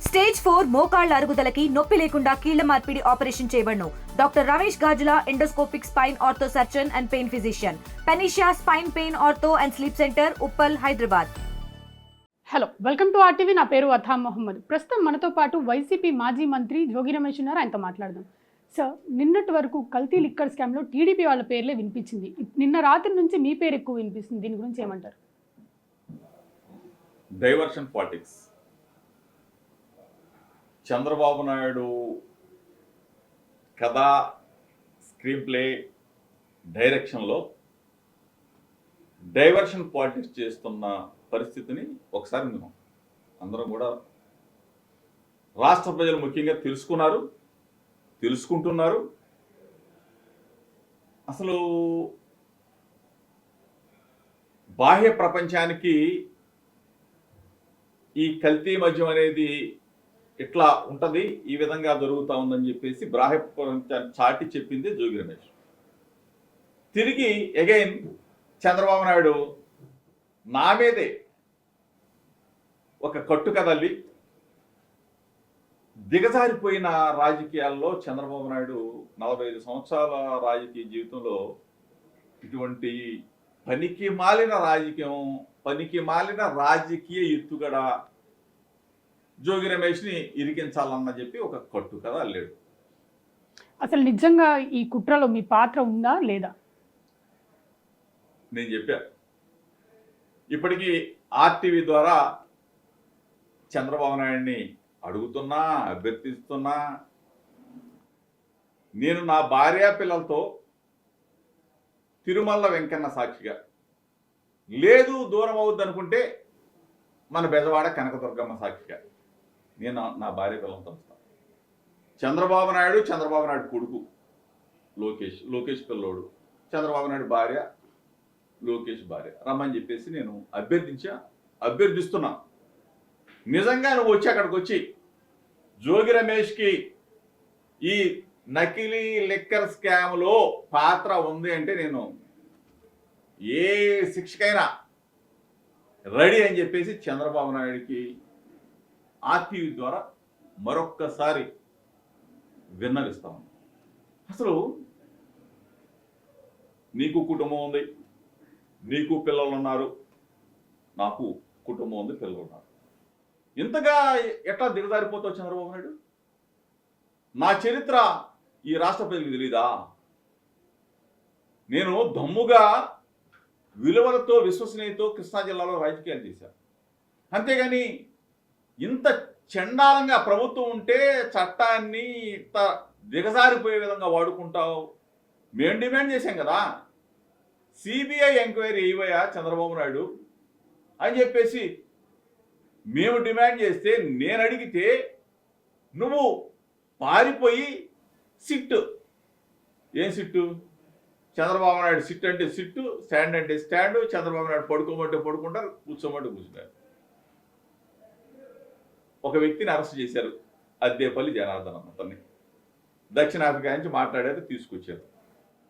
Stage 4 మోకాళ్ల అరుగుదలకి నొప్పి లేకుండా కీళ్ల మార్పిడి ఆపరేషన్ చేయబడును. Doctor Ramesh Gajula, endoscopic spine ortho surgeon and pain physician, Panacea spine pain ortho and sleep centre, Uppal, Hyderabad. Hello, welcome to RTV. నా పేరు అథా మొహమ్మద్. ప్రస్తుతం మనతో పాటు వైసీపీ మాజీ మంత్రి జోగి రమేష్ ఉన్నారు. ఆయనతో మాట్లాడదాం. సార్, నిన్నటి వరకు కల్తీ లిక్కర్ స్కామ్లో టీడీపీ వాళ్ళ పేర్లే వినిపించింది. నిన్న రాత్రి నుంచి మీ పేరు ఎక్కువ వినిపిస్తుంది. దీని గురించి ఏమంటారు? Diversion politics. చంద్రబాబు నాయుడు కథ, స్క్రీన్ ప్లే, డైరెక్షన్లో డైవర్షన్ పాలిటిక్స్ చేస్తున్న పరిస్థితిని ఒకసారి మేము అందరం కూడా రాష్ట్ర ప్రజలు ముఖ్యంగా తెలుసుకుంటున్నారు. అసలు బాహ్య ప్రపంచానికి ఈ కల్తీ మద్యం అనేది ఇట్లా ఉంటుంది, ఈ విధంగా జరుగుతూ ఉందని చెప్పేసి బాహ్య ప్రపంచాన్ని చాటి చెప్పింది జోగి రమేష్. తిరిగి అగైన్ చంద్రబాబు నాయుడు నా మీదే ఒక కట్టు కదల్లి దిగజారిపోయిన రాజకీయాల్లో చంద్రబాబు నాయుడు 45 సంవత్సరాల రాజకీయ జీవితంలో ఇటువంటి పనికి మాలిన రాజకీయ ఎత్తుగడ జోగి రమేష్ని ఇరికించాలన్న చెప్పి ఒక కట్టు కథ అల్లాడు. అసలు నిజంగా ఈ కుట్రలో మీ పాత్ర ఉందా లేదా? నేను చెప్పా, ఇప్పటికీ ఆర్టీవీ ద్వారా చంద్రబాబు నాయుడిని అడుగుతున్నా, అభ్యర్థిస్తున్నా. నేను నా భార్యా పిల్లలతో తిరుమల వెంకన్న సాక్షిగా, లేదు దూరం అవుద్ది అనుకుంటే మన బెజవాడ కనకదుర్గమ్మ సాక్షిగా నేను నా భార్య పిల్లలతో వస్తాను. చంద్రబాబు నాయుడు కొడుకు లోకేష్ పిల్లోడు, చంద్రబాబు నాయుడు భార్య, లోకేష్ భార్య రమ్మని చెప్పేసి నేను అభ్యర్థిస్తున్నా. నిజంగా నువ్వు వచ్చి అక్కడికి వచ్చి జోగి రమేష్కి ఈ నకిలీ లిక్కర్ స్కామ్లో పాత్ర ఉంది అంటే నేను ఏ శిక్షకైనా రెడీ అని చెప్పేసి చంద్రబాబు నాయుడికి ఆర్టీవీ ద్వారా మరొక్కసారి విన్నవిస్తాను. అసలు నీకు కుటుంబం ఉంది, నీకు పిల్లలు ఉన్నారు, నాకు కుటుంబం ఉంది, పిల్లలు ఉన్నారు. ఇంతగా ఎట్లా దిగజారిపోతావు చంద్రబాబు నాయుడు? నా చరిత్ర ఈ రాష్ట్ర ప్రజలకు తెలీదా? నేను దమ్ముగా విలువలతో, విశ్వసనీయతో కృష్ణా జిల్లాలో రాజకీయాలు చేశాను. అంతేగాని ఇంత చండాలంగా ప్రభుత్వం ఉంటే చట్టాన్ని ఇంత దిగజారిపోయే విధంగా వాడుకుంటావు. మేము డిమాండ్ చేశాం కదా, సిబిఐ ఎంక్వైరీ ఇవ్వయా చంద్రబాబు నాయుడు అని చెప్పేసి మేము డిమాండ్ చేస్తే, నేను అడిగితే నువ్వు పారిపోయి ఏం సిట్టు? చంద్రబాబు నాయుడు సిట్ అంటే సిట్టు, స్టాండ్ అంటే స్టాండు, చంద్రబాబు నాయుడు పడుకోమంటే పడుకుంటారు, కూర్చోమంటే కూర్చుంటారు. ఒక వ్యక్తిని అరెస్ట్ చేశారు, అద్దేపల్లి జనార్దన్ అతన్ని దక్షిణాఫ్రికా నుంచి మాట్లాడారు, తీసుకొచ్చారు.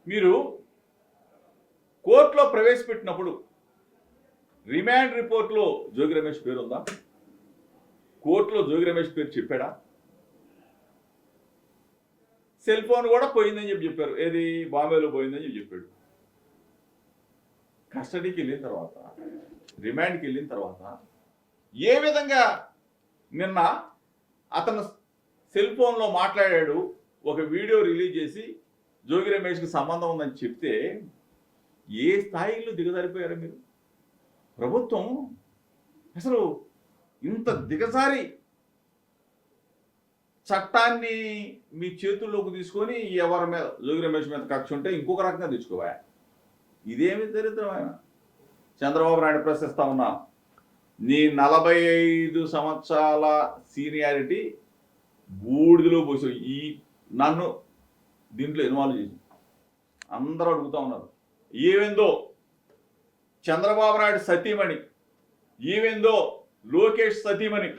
మీరు కోర్టులో ప్రవేశపెట్టినప్పుడు రిమాండ్ రిపోర్ట్లో జోగి రమేష్ పేరు ఉందా? కోర్టులో జోగి రమేష్ పేరు చెప్పాడా? సెల్ ఫోన్ కూడా పోయిందని చెప్పారు. ఏది? బాంబేలో పోయిందని చెప్పాడు. కస్టడీకి వెళ్ళిన తర్వాత, రిమాండ్కి వెళ్ళిన తర్వాత ఏ విధంగా నిన్న అతను సెల్ ఫోన్లో మాట్లాడాడు, ఒక వీడియో రిలీజ్ చేసి జోగి రమేష్కి సంబంధం ఉందని చెప్తే ఏ స్థాయిలో దిగజారిపోయారు మీరు? ప్రభుత్వం అసలు ఇంత దిగజారి చట్టాన్ని మీ చేతుల్లోకి తీసుకొని ఎవరి మీద, జోగి రమేష్ మీద కక్ష ఉంటే ఇంకొక రకంగా తెచ్చుకోవా? ఇదేమి దరిద్రం? ఆయన చంద్రబాబు నాయుడు ప్రశ్నిస్తా ఉన్నా, నీ 45 సంవత్సరాల సీనియారిటీ బూడిదలో పోసావు. నన్ను దీంట్లో ఇన్వాల్వ్ చేసి అందరూ అడుగుతూ ఉన్నారు. ఏవేందో చంద్రబాబు నాయుడు సతీమణి, ఏవేందో లోకేష్ సతీమణి,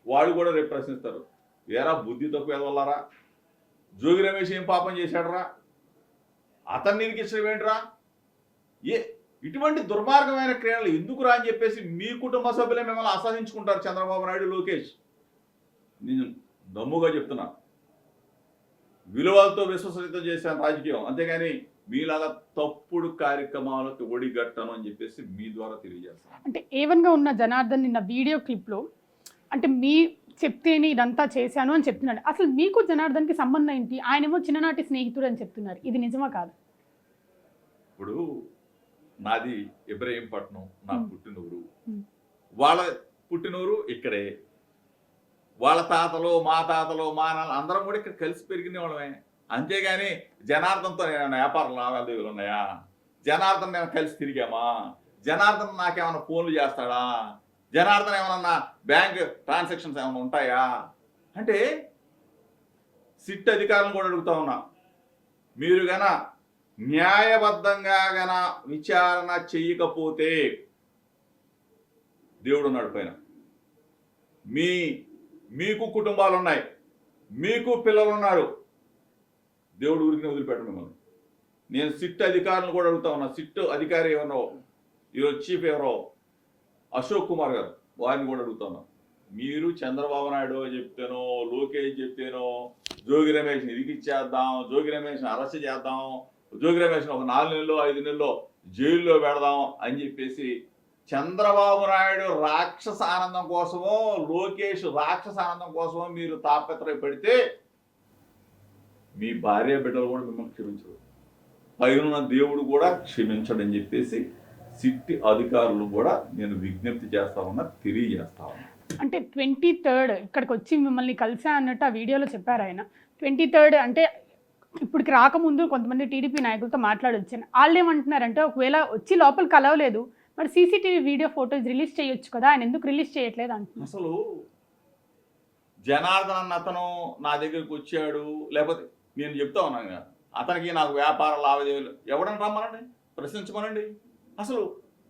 వాడు కూడా రేపు ప్రశ్నిస్తారు. ఏరా బుద్ధి తక్కువ ఎదవల్లారా, జోగి రమేష్ ఏం పాపం చేశాడరా, అతన్ని ఇరికించడం ఏంట్రా? ఇటువంటి దుర్మార్గమైన క్రియలు ఎందుకు రా అని చెప్పేసి మీ కుటుంబ సభ్యులే మిమ్మల్ని అసహించుకుంటారు. చంద్రబాబు నాయుడు, లోకేష్ నేను దమ్ముగా చెప్తున్నా, విలువలతో విశ్వసనీయత చేశాను రాజకీయం, అంతేగాని మీలాగా తప్పుడు కార్యక్రమాలకు ఒడిగట్టను అని చెప్పేసి మీ ద్వారా తెలియజేస్తాను. అంటే ఏవన్గా ఉన్న జనార్దన్ నిన్న వీడియో క్లిప్లో అంటే మీ చెప్తేనే ఇదంతా చేశాను అని చెప్తున్నాడు. అసలు మీకు జనార్దన్కి సంబంధం ఏంటి? ఆయనేమో చిన్ననాటి స్నేహితుడు అని చెప్తున్నారు. ఇది నిజమా కాదు? ఇప్పుడు నాది ఇబ్రహీంపట్నం, నా పుట్టినూరు, వాళ్ళ పుట్టినూరు ఇక్కడే, వాళ్ళ తాతలు మా నాన్న అందరం కూడా ఇక్కడ కలిసి పెరిగిన వాళ్ళమే. అంతేగాని జనార్దన్తో నేను వ్యాపార లావాదేవీలు ఉన్నాయా? జనార్దన్ నేను కలిసి తిరిగామా? జనార్దన్ నాకేమైనా ఫోన్లు చేస్తాడా? జనార్దన్ ఏమన్నా బ్యాంక్ ట్రాన్సాక్షన్స్ ఏమైనా ఉంటాయా అంటే సిట్ అధికారులను కూడా అడుగుతా ఉన్నా, మీరు గన న్యాయబద్ధంగా గన విచారణ చెయ్యకపోతే దేవుడు ఉన్నాడు పైన, మీకు కుటుంబాలు ఉన్నాయి, మీకు పిల్లలు ఉన్నారు, దేవుడు ఊరికి వదిలిపెట్టను మిమ్మల్ని. నేను సిట్ అధికారులను కూడా అడుగుతా ఉన్నా, సిట్ అధికారి ఎవరో, ఈరోజు చీఫ్ ఎవరో అశోక్ కుమార్ గారు, వారిని కూడా అడుగుతా ఉన్నా. మీరు చంద్రబాబు నాయుడు చెప్తేనో, లోకేష్ చెప్తేనో జోగి రమేష్ని ఇరికిచ్చేద్దాం, జోగి రమేష్ని అరెస్ట్ చేద్దాం, జోగి రమేష్ని ఒక 4 నెలల్లో 5 నెలల్లో జైల్లో పెడదాం అని చెప్పేసి చంద్రబాబు నాయుడు రాక్షస ఆనందం కోసమో, లోకేష్ రాక్షస ఆనందం కోసమో మీరు తాపత్రయపడితే మీ భార్య బిడ్డలు కూడా మిమ్మల్ని క్షమించరు, పైన దేవుడు కూడా క్షమించడని చెప్పేసి సిట్టి అధికారులు కూడా నేను విజ్ఞప్తి చేస్తా ఉన్నా, తెలియజేస్తా ఉన్నా. అంటే 23rd ఇక్కడికి వచ్చి మిమ్మల్ని కలిసా అన్నట్టు ఆ వీడియోలో చెప్పారు ఆయన. 23rd అంటే ఇప్పటికి రాకముందు కొంతమంది టీడీపీ నాయకులతో మాట్లాడొచ్చాను. వాళ్ళు ఏమంటున్నారంటే ఒకవేళ వచ్చి లోపల కలవలేదు, మరి సీసీటీవీ వీడియో ఫోటోస్ రిలీజ్ చేయొచ్చు కదా, ఆయన ఎందుకు రిలీజ్ చేయట్లేదు అంటున్నారు. అసలు జనార్దన్ అన్న అతను నా దగ్గరికి వచ్చాడు, లేకపోతే నేను చెప్తా ఉన్నాను కదా, అతనికి నాకు వ్యాపార లావాదేవీలు ఎవడని రమ్మనండి, ప్రశ్నించమనండి. అసలు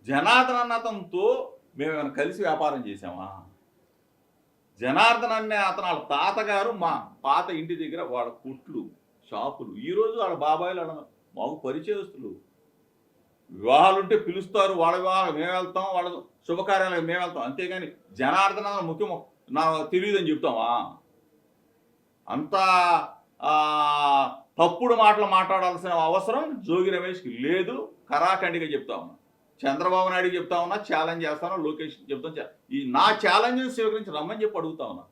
జనార్దన్ అన్న అతనితో మేమేమైనా కలిసి వ్యాపారం చేసామా? జనార్దన్ అనే అతను వాళ్ళ తాతగారు మా పాత ఇంటి దగ్గర వాళ్ళ కుట్లు షాపులు, ఈరోజు వాళ్ళ బాబాయిలు వాళ్ళ మాకు పరిచయస్తులు, వివాహాలు ఉంటే పిలుస్తారు, వాళ్ళ వివాహాలు మేము వెళ్తాం, వాళ్ళ శుభకార్యాలకు మేము వెళ్తాం, అంతేగాని జనార్దన్ అన్న ముఖ్యం నాకు తెలియదని చెప్తామా? అంతా తప్పుడు మాటలు మాట్లాడాల్సిన అవసరం జోగి రమేష్కి లేదు. కరాఖండిగా చెప్తా ఉన్నా, చంద్రబాబు నాయుడుకి చెప్తా ఉన్నా, ఛాలెంజ్ చేస్తాను, లోకేష్ చెప్తాను, ఈ నా ఛాలెంజ్ని స్వీకరించి రమ్మని చెప్పి అడుగుతా ఉన్నా.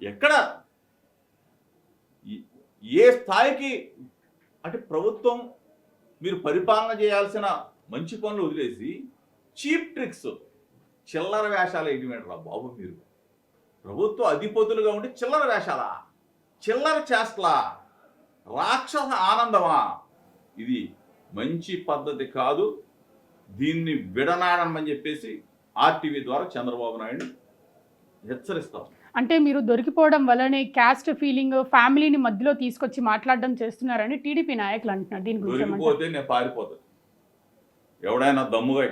ఎక్కడ ఏ స్థాయికి అంటే ప్రభుత్వం మీరు పరిపాలన చేయాల్సిన మంచి పనులు వదిలేసి చీప్ ట్రిక్స్, చిల్లర వేషాలు వేయటమేంట్రా బాబు? మీరు ప్రభుత్వ అధిపతులుగా ఉండి చిల్లర వేషాలా, చిల్లర చేష్టలా, రాక్షస ఆనందమా? ఇది మంచి పద్ధతి కాదు. దీన్ని విడనాడమని చెప్పేసి ఆర్టీవీ ద్వారా చంద్రబాబు నాయుడు హెచ్చరిస్తాం. అంటే మీరు దొరికిపోవడం వల్లనే క్యాస్ట్ ఫీలింగ్, ఫ్యామిలీని మధ్యలో తీసుకొచ్చి మాట్లాడడం చేస్తున్నారని టీడీపీ నాయకులు అంటున్నారు. దీని గురించి దొరికిపోతే నేను పారిపోతాను. ఎవడైనా దమ్ముగా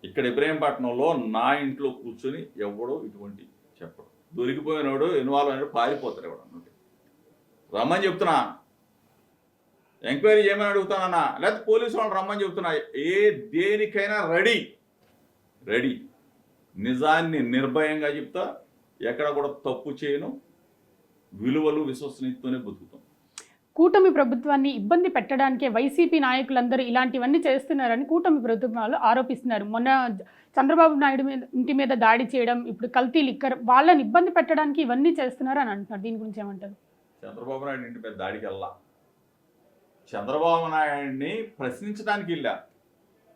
ఇక్కడ ఇబ్రహీంపట్నంలో నా ఇంట్లో కూర్చొని ఎవడో ఇటువంటి చెప్పడు. దొరికిపోయినోడు ఇన్వాల్వ్ అయినాడు పారిపోతారు ఎవడన్నా. రమ్మని చెప్తున్నా, ఎంక్వైరీ చేయమని అడుగుతానన్నా, లేకపోతే పోలీసు వాళ్ళని రమ్మని చెప్తున్నా. దేనికైనా రెడీ. నిజాన్ని నిర్భయంగా చెప్తా, ఎక్కడ కూడా తప్పు చేయను, విలువలు విశ్వసనీయతతోనే బతుకుతాం. కూటమి ప్రభుత్వాన్ని ఇబ్బంది పెట్టడానికే వైసీపీ నాయకులందరూ ఇలాంటివన్నీ చేస్తున్నారని కూటమి ప్రభుత్వాలు ఆరోపిస్తున్నారు. మొన్న చంద్రబాబు నాయుడు ఇంటి మీద దాడి చేయడం, ఇప్పుడు కల్తీ లిక్కర్, వాళ్ళని ఇబ్బంది పెట్టడానికి ఇవన్నీ చేస్తున్నారు అని అంటున్నారు. దీని గురించి ఏమంటారు? చంద్రబాబు నాయుడు ఇంటి మీద దాడికి వెళ్ళా, చంద్రబాబు నాయుడిని ప్రశ్నించడానికి వెళ్ళా,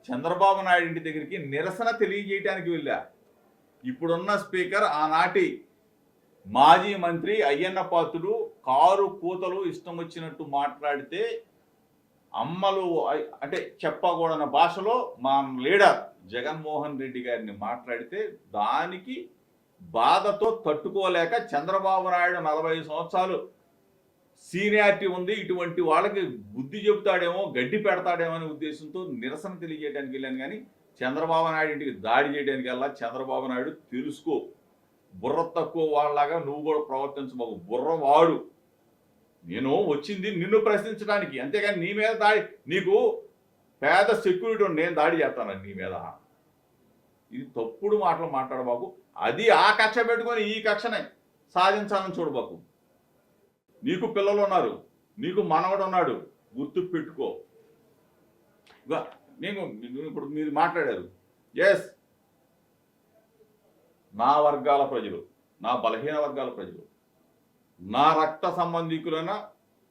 చంద్రబాబు నాయుడు ఇంటి దగ్గరికి నిరసన తెలియజేయడానికి వెళ్ళా. ఇప్పుడున్న స్పీకర్ ఆనాటి మాజీ మంత్రి అయ్యన్న పాత్రుడు కారు కూతలు ఇష్టం వచ్చినట్టు మాట్లాడితే, అమ్మలు అంటే చెప్పకూడని భాషలో మా లీడర్ జగన్మోహన్ రెడ్డి గారిని మాట్లాడితే, దానికి బాధతో తట్టుకోలేక చంద్రబాబు నాయుడు 45 సంవత్సరాలు సీనియారిటీ ఉంది, ఇటువంటి వాళ్ళకి బుద్ధి చెబుతాడేమో, గడ్డి పెడతాడేమో అనే ఉద్దేశంతో నిరసన తెలియజేయడానికి వెళ్ళాను. కానీ చంద్రబాబు నాయుడు ఇంటికి దాడి చేయడానికి వెళ్ళా. చంద్రబాబు నాయుడు తెలుసుకో, బుర్ర తక్కువ వాళ్ళలాగా నువ్వు కూడా ప్రవర్తించబాబు, బుర్రవాడు. నేను వచ్చింది నిన్ను ప్రశ్నించడానికి, అంతేగాని నీ మీద దాడి, నీకు పేద సెక్యూరిటీ నేను దాడి చేస్తాను నీ మీద. ఇది తప్పుడు మాటలు మాట్లాడబాబు. అది ఆ కక్ష పెట్టుకొని ఈ కక్షనే సాధించాలని చూడబాకు. నీకు పిల్లలు ఉన్నారు, నీకు మనవడు ఉన్నాడు, గుర్తు పెట్టుకో. నేను ఇప్పుడు మీరు మాట్లాడారు, ఎస్, నా వర్గాల ప్రజలు, నా బలహీన వర్గాల ప్రజలు, నా రక్త సంబంధికులైన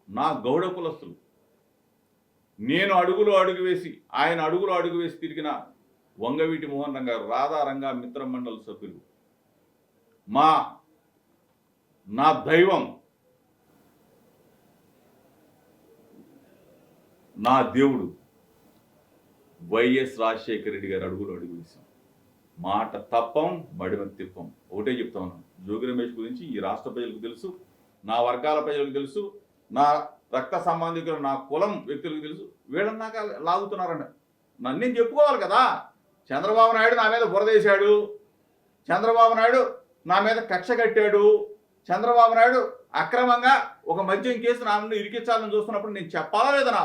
నా గౌడ కులస్తులు, నేను అడుగు వేసి ఆయన అడుగు వేసి తిరిగిన వంగవీటి మోహన్ రంగా, రాధారంగా మిత్ర మండలి సభ్యులు, నా దైవం, నా దేవుడు వైఎస్ రాజశేఖర రెడ్డి గారు అడుగు వేశాం. మాట తప్పం, మడిమ తిప్పం. ఒకటే చెప్తా ఉన్నాను, జోగి రమేష్ గురించి ఈ రాష్ట్ర ప్రజలకు తెలుసు, నా వర్గాల ప్రజలకు తెలుసు, నా రక్త సంబంధికులు, నా కులం వ్యక్తులకు తెలుసు. వీళ్ళని నాకు లాగుతున్నారండి. నన్ను నేను చెప్పుకోవాలి కదా. చంద్రబాబు నాయుడు నా మీద బురదేశాడు, చంద్రబాబు నాయుడు నా మీద కక్ష కట్టాడు, చంద్రబాబు నాయుడు అక్రమంగా ఒక మద్యం కేసు నా నుండి ఇరికించాలని చూస్తున్నప్పుడు నేను చెప్పాలా లేదా?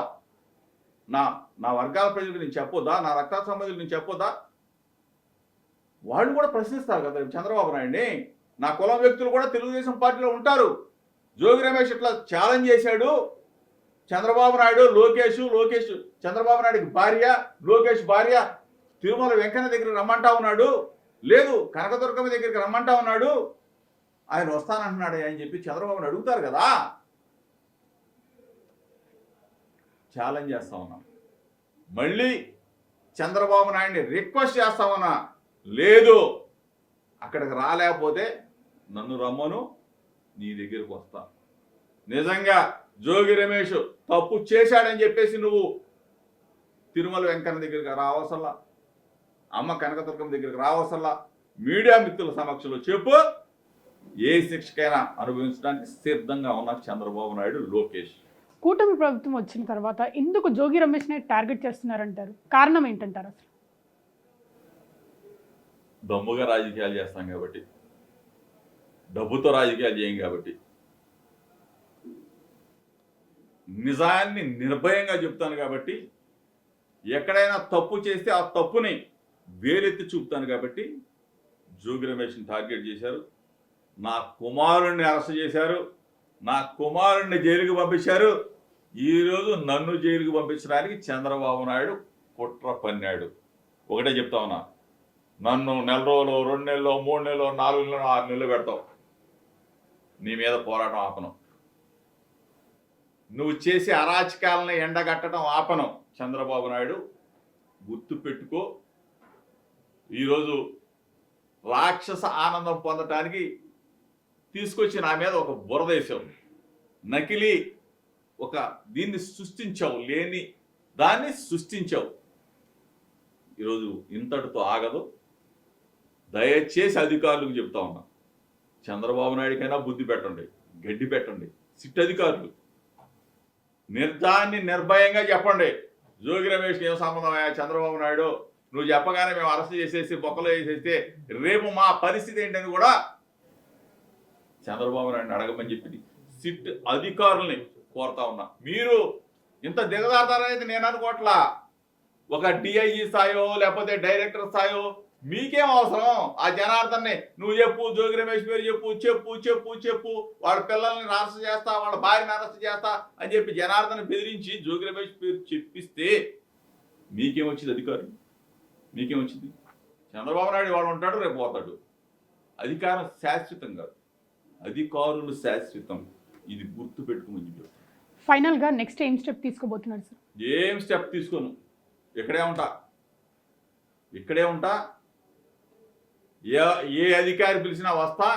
నా వర్గాల ప్రజలకు నేను చెప్పొద్దా? నా రక్త సంబంధికులు నేను చెప్పొద్దా? వాళ్ళు కూడా ప్రశ్నిస్తారు కదా చంద్రబాబు నాయుడిని. నా కులం వ్యక్తులు కూడా తెలుగుదేశం పార్టీలో ఉంటారు. జోగి రమేష్ ఇట్లా ఛాలెంజ్ చేశాడు, చంద్రబాబు నాయుడు లోకేష్ చంద్రబాబు నాయుడికి భార్య, లోకేష్ భార్య తిరుమల వెంకన్న దగ్గరికి రమ్మంటా ఉన్నాడు, లేదు కనకదుర్గమ్మ దగ్గరికి రమ్మంటా ఉన్నాడు, ఆయన వస్తానంటున్నాడు అని చెప్పి చంద్రబాబుని అడుగుతారు కదా. ఛాలెంజ్ చేస్తా ఉన్నాం. మళ్ళీ చంద్రబాబు నాయుడిని రిక్వెస్ట్ చేస్తా ఉన్నా, లేదు అక్కడికి రాలేకపోతే నన్ను రమ్మను, నీ దగ్గరికి వస్తా. నిజంగా జోగి రమేష్ తప్పు చేశాడని చెప్పేసి నువ్వు తిరుమల వెంకన్న దగ్గరికి రావసల్లా, అమ్మ కనకదుర్గమ్మ దగ్గరికి రావసల్లా, మీడియా మిత్రుల సమక్షంలో చెప్పు. ఏ శిక్షకైనా అనుభవించడానికి సిద్ధంగా ఉన్న చంద్రబాబు నాయుడు, లోకేష్. కూటమి ప్రభుత్వం వచ్చిన తర్వాత ఎందుకు జోగి రమేష్ని టార్గెట్ చేస్తున్నారంటారు? కారణం ఏంటంటారు? అసలు దమ్ముగా రాజకీయాలు చేస్తాం కాబట్టి, డబ్బుతో రాజకీయాలు చేయం కాబట్టి, నిజాన్ని నిర్భయంగా చెప్తాను కాబట్టి, ఎక్కడైనా తప్పు చేస్తే ఆ తప్పుని వేలెత్తి చూపుతాను కాబట్టి జోగి రమేష్ని టార్గెట్ చేశారు. నా కుమారుణ్ణి అరెస్ట్ చేశారు, నా కుమారుణ్ణి జైలుకి పంపించారు. ఈరోజు నన్ను జైలుకి పంపించడానికి చంద్రబాబు నాయుడు కుట్ర పన్నాడు. ఒకటే చెప్తా ఉన్నా, నన్ను 1 రోజులు, 2 నెలలు, 3 నెలలు, 4 నెలలు, 6 నెలలు పెడతావు, నీ మీద పోరాటం ఆపను. నువ్వు చేసే అరాచకాలను ఎండగట్టడం ఆపను. చంద్రబాబు నాయుడు గుర్తు పెట్టుకో. ఈరోజు రాక్షస ఆనందం పొందటానికి తీసుకొచ్చి నా మీద ఒక బురదేశం, నకిలీ ఒక దీన్ని సృష్టించావు, లేని దాన్ని సృష్టించావు. ఈరోజు ఇంతటితో ఆగదు. దయచేసి అధికారులకు చెప్తా ఉన్నా, చంద్రబాబు నాయుడికైనా బుద్ధి పెట్టండి, గడ్డి పెట్టండి. సిట్ అధికారులు నిర్ధాన్ని నిర్భయంగా చెప్పండి, జోగి రమేష్కి ఏం సంబంధమయ్యా చంద్రబాబు నాయుడు, నువ్వు చెప్పగానే మేము అరెస్ట్ చేసేసి బొక్కలో వేసేస్తే రేపు మా పరిస్థితి ఏంటని కూడా చంద్రబాబు నాయుడిని అడగమని చెప్పి సిట్ అధికారుల్ని కోరుతా ఉన్నా. మీరు ఇంత దిగజారుతారనేది నేను అనుకోవట్లా. ఒక డిఐజీ స్థాయో లేకపోతే డైరెక్టర్ స్థాయో మీకేం అవసరం? ఆ జనార్దన్ని నువ్వు చెప్పు, జోగి రమేష్ పేరు చెప్పు, వాళ్ళ పిల్లల్ని అరెస్ట్ చేస్తా, వాళ్ళ భార్యని అరెస్ట్ చేస్తా అని చెప్పి జనార్దన్ బెదిరించి జోగి రమేష్ పేరు చెప్పిస్తే మీకేమొచ్చింది? అధికారులు మీకేమొచ్చింది? చంద్రబాబు నాయుడు వాడు ఉంటాడు, రేపు పోతాడు. అధికారం శాశ్వతం కాదు, అధికారులు శాశ్వతం. ఇది గుర్తు పెట్టుకోమని చెప్పి ఫైనల్గా నెక్స్ట్ ఏం స్టెప్ తీసుకోబోతున్నారు సార్? ఏం స్టెప్ తీసుకోను, ఇక్కడే ఉంటా. ఏ అధికారి పిలిచినా వస్తా,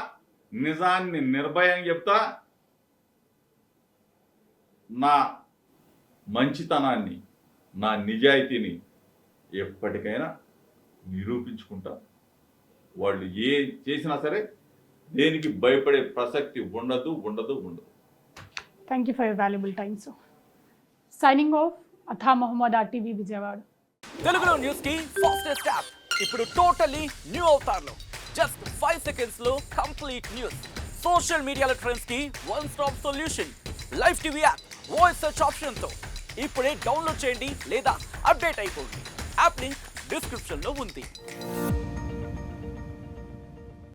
నిజాన్ని నిర్భయంగా చెప్తా, నా మంచితనాన్ని, నా నిజాయితీని ఎప్పటికైనా నిరూపించుకుంటా. వాళ్ళు ఏ చేసినా సరే దేనికి భయపడే ప్రసక్తి ఉండదు. Thank you for your valuable time. So signing off, Atha Mohammed, RTV Vijayawada. తెలుగులో న్యూస్ కి ఫాస్టెస్ట్ యాప్ ఇప్పుడు టోటల్లీ న్యూ అవతార్లో. జస్ట్ 5 సెకండ్స్ లో కంప్లీట్ న్యూస్, సోషల్ మీడియాలో ట్రెండ్స్ కి one stop solution, live TV app, voice search option తో ఇప్పుడే డౌన్లోడ్ చేయండి లేదా అప్డేట్ అయిపోండి. యాప్ లింక్ డిస్క్రిప్షన్ లో ఉంది.